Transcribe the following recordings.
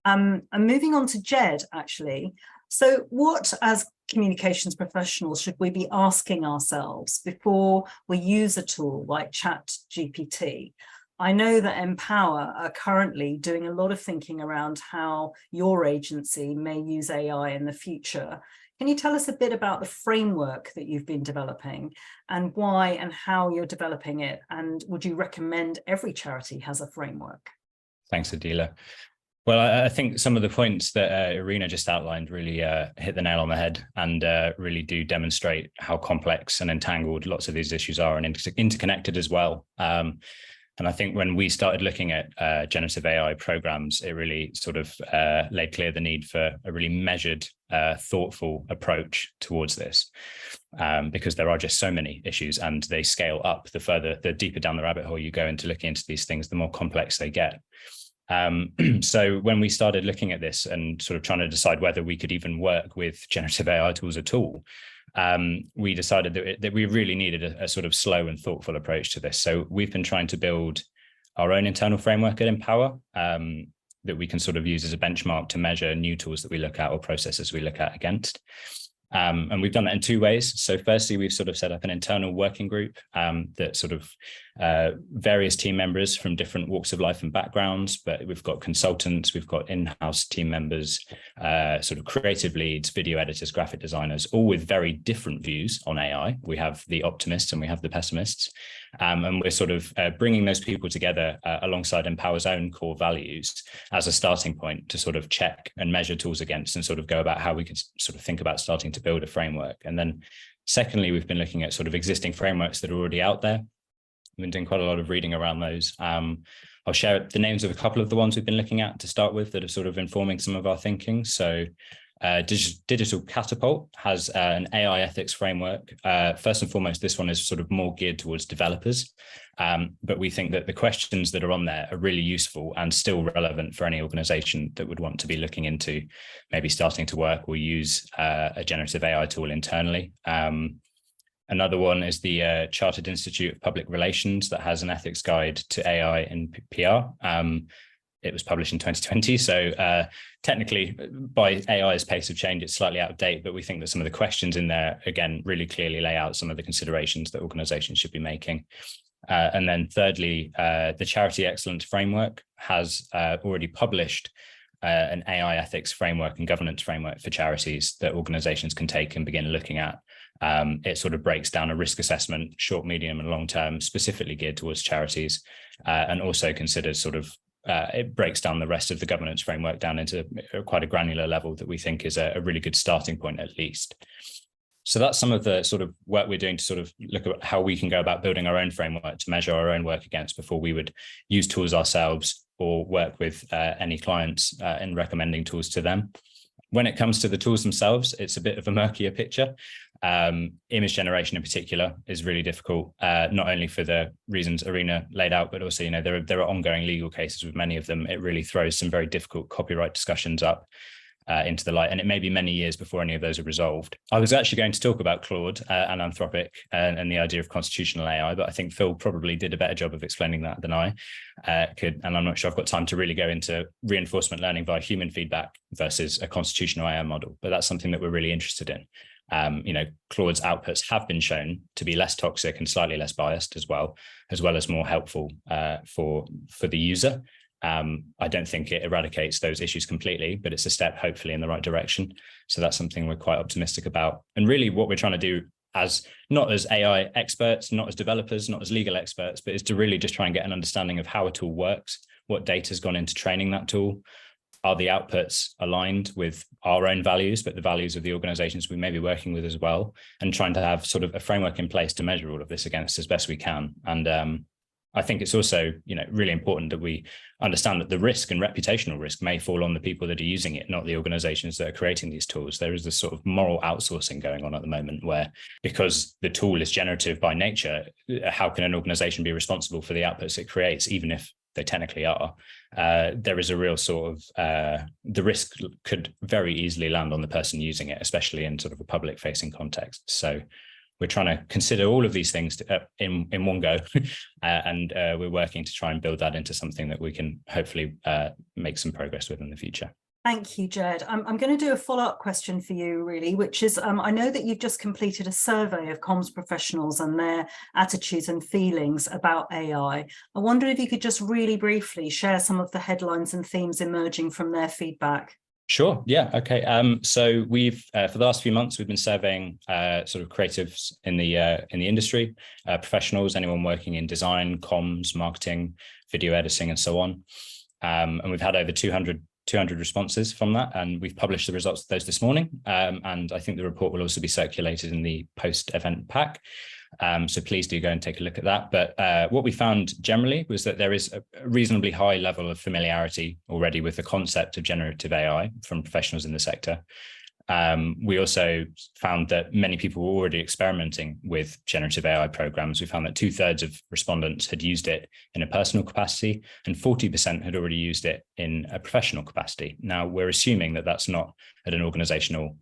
And moving on to Jed, actually. So what, as communications professionals, should we be asking ourselves before we use a tool like ChatGPT? I know that Empower are currently doing a lot of thinking around how your agency may use AI in the future. Can you tell us a bit about the framework that you've been developing and why and how you're developing it? And would you recommend every charity has a framework? Thanks, Adila. Well, I think some of the points that Irina just outlined really hit the nail on the head and really do demonstrate how complex and entangled lots of these issues are and interconnected as well. And I think when we started looking at generative AI programs, it really sort of laid clear the need for a really measured, thoughtful approach towards this, because there are just so many issues and they scale up the deeper down the rabbit hole you go into looking into these things, the more complex they get. So when we started looking at this and sort of trying to decide whether we could even work with generative AI tools at all, we decided that we really needed a sort of slow and thoughtful approach to this. So we've been trying to build our own internal framework at Empower that we can sort of use as a benchmark to measure new tools that we look at or processes we look at against. And we've done that in two ways. So firstly, we've sort of set up an internal working group that sort of various team members from different walks of life and backgrounds, but we've got consultants, we've got in-house team members, sort of creative leads, video editors, graphic designers, all with very different views on AI. We have the optimists and we have the pessimists. And we're sort of bringing those people together alongside Empower's own core values as a starting point to sort of check and measure tools against and sort of go about how we could sort of think about starting to build a framework. And then secondly, we've been looking at sort of existing frameworks that are already out there. We've been doing quite a lot of reading around those. I'll share the names of a couple of the ones we've been looking at to start with that are sort of informing some of our thinking. So Digital Catapult has an AI ethics framework. First and foremost, this one is sort of more geared towards developers, but we think that the questions that are on there are really useful and still relevant for any organization that would want to be looking into maybe starting to work or use a generative AI tool internally. Another one is the Chartered Institute of Public Relations that has an ethics guide to AI in PR. It was published in 2020. So technically, by AI's pace of change, it's slightly out of date, but we think that some of the questions in there, again, really clearly lay out some of the considerations that organizations should be making. And then thirdly, the Charity Excellence Framework has already published an AI ethics framework and governance framework for charities that organizations can take and begin looking at. It sort of breaks down a risk assessment, short, medium, and long term, specifically geared towards charities, and also considers sort of it breaks down the rest of the governance framework down into quite a granular level that we think is a really good starting point, at least. So that's some of the sort of work we're doing to sort of look at how we can go about building our own framework to measure our own work against before we would use tools ourselves or work with any clients in recommending tools to them. When it comes to the tools themselves, it's a bit of a murkier picture. Image generation in particular is really difficult, not only for the reasons Irina laid out, but also, there are ongoing legal cases with many of them. It really throws some very difficult copyright discussions up into the light, and it may be many years before any of those are resolved. I was actually going to talk about Claude and Anthropic and the idea of constitutional AI, but I think Phil probably did a better job of explaining that than I could, and I'm not sure I've got time to really go into reinforcement learning via human feedback versus a constitutional AI model, but that's something that we're really interested in. Claude's outputs have been shown to be less toxic and slightly less biased as well as more helpful for the user. I don't think it eradicates those issues completely, but it's a step hopefully in the right direction. So that's something we're quite optimistic about. And really what we're trying to do not as AI experts, not as developers, not as legal experts, but is to really just try and get an understanding of how a tool works, what data has gone into training that tool. Are the outputs aligned with our own values, but the values of the organizations we may be working with as well, and trying to have sort of a framework in place to measure all of this against as best we can. And I think it's also, really important that we understand that the risk and reputational risk may fall on the people that are using it, not the organizations that are creating these tools. There is this sort of moral outsourcing going on at the moment where, because the tool is generative by nature, how can an organization be responsible for the outputs it creates, even if they technically are? There is a real sort of, the risk could very easily land on the person using it, especially in sort of a public facing context. So we're trying to consider all of these things in one go, and we're working to try and build that into something that we can hopefully make some progress with in the future. Thank you, Jed. I'm going to do a follow-up question for you, really, which is, I know that you've just completed a survey of comms professionals and their attitudes and feelings about AI. I wonder if you could just really briefly share some of the headlines and themes emerging from their feedback. Sure. Yeah. Okay. So we've for the last few months we've been surveying sort of creatives in the industry, professionals, anyone working in design, comms, marketing, video editing, and so on. And we've had over 200 responses from that, and we've published the results of those this morning. And I think the report will also be circulated in the post-event pack. So please do go and take a look at that. But what we found generally was that there is a reasonably high level of familiarity already with the concept of generative AI from professionals in the sector. We also found that many people were already experimenting with generative AI programs. We found that 2/3 of respondents had used it in a personal capacity and 40% had already used it in a professional capacity. Now, we're assuming that that's not at an organizational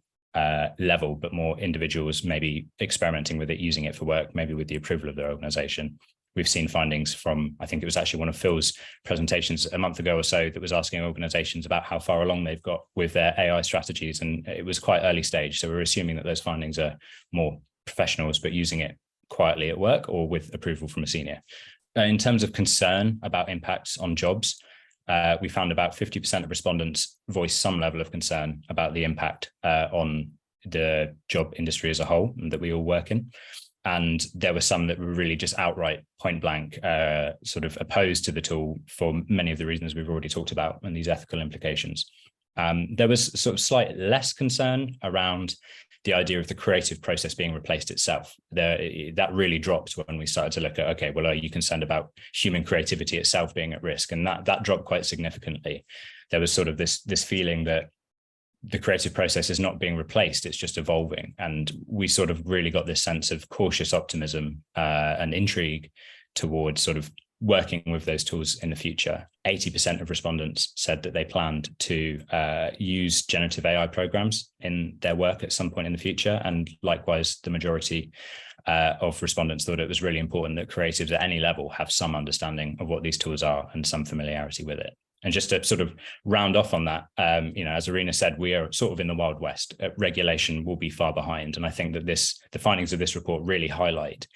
level, but more individuals maybe experimenting with it, using it for work, maybe with the approval of their organization. We've seen findings from, I think it was actually one of Phil's presentations a month ago or so, that was asking organizations about how far along they've got with their AI strategies. And it was quite early stage. So we're assuming that those findings are more professionals, but using it quietly at work or with approval from a senior. In terms of concern about impacts on jobs, we found about 50% of respondents voiced some level of concern about the impact on the job industry as a whole and that we all work in. And there were some that were really just outright point blank sort of opposed to the tool for many of the reasons we've already talked about and these ethical implications. There was sort of slight less concern around the idea of the creative process being replaced itself. That really dropped when we started to look at, okay, well, are you concerned about human creativity itself being at risk? And that dropped quite significantly. There was sort of this feeling that the creative process is not being replaced, it's just evolving. And we sort of really got this sense of cautious optimism and intrigue towards sort of working with those tools in the future. 80% of respondents said that they planned to use generative AI programs in their work at some point in the future. And likewise, the majority of respondents thought it was really important that creatives at any level have some understanding of what these tools are and some familiarity with it. And just to sort of round off on that, as Irina said, we are sort of in the Wild West. Regulation will be far behind. And I think that the findings of this report really highlight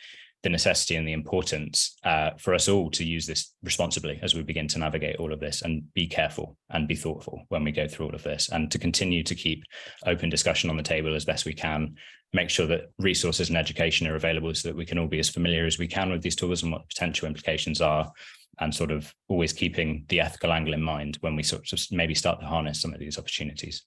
the necessity and the importance for us all to use this responsibly as we begin to navigate all of this, and be careful and be thoughtful when we go through all of this, and to continue to keep open discussion on the table as best we can, make sure that resources and education are available so that we can all be as familiar as we can with these tools and what potential implications are, and sort of always keeping the ethical angle in mind when we sort of maybe start to harness some of these opportunities.